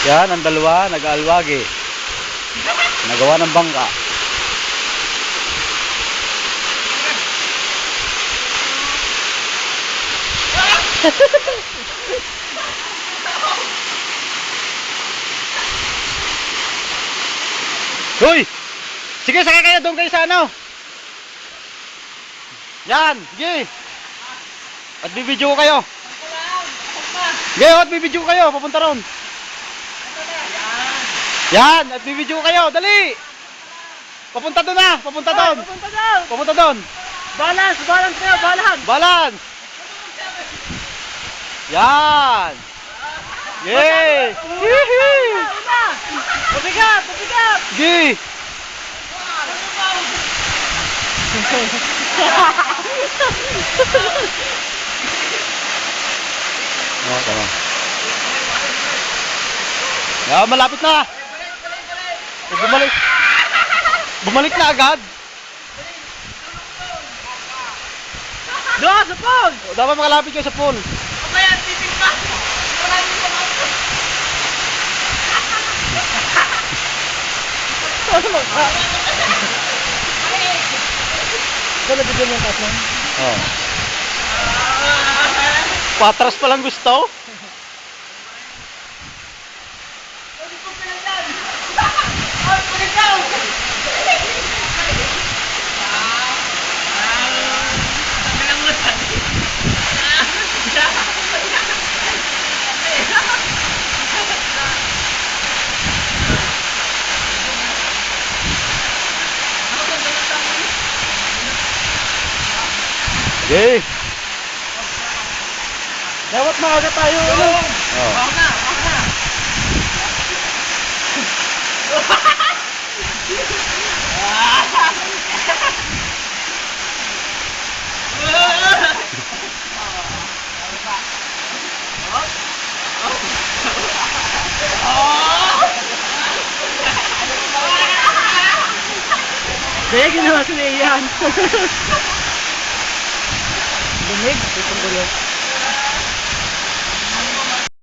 Yan, ang dalawa, nag-aalwagi. Nagawa ng bangka. Hoy! Sige, sakay kayo doon kayo sa ano. Yan, sige. At bibidyo ko kayo. Sige, at bibidyo ko kayo, papunta ron. Yan, at bibidyo ko kayo, dali. Papunta doon na, papunta doon. Papunta daw! Papunta doon. Balance! Balance kayo! Balance! Balance. Yan. Yay! Hihi! Una! Pabigat! Pabigat! Sige. Oh, tama. Yan, malapit na. Oh, bumalik. Bumalik na agad. Doon! Sa pool! Oh, dapat makalapit kayo sa pool. Kaya titig pa! Maraming pa ako! Ano ba? Dala bigyan yung taas lang. Oh. Patras pa lang gusto. Okay. Dapat maaga tayo. Ano? Oh. Wag na! Wag na! Kaya ginawa si Ian. Lumig? Itong gulo.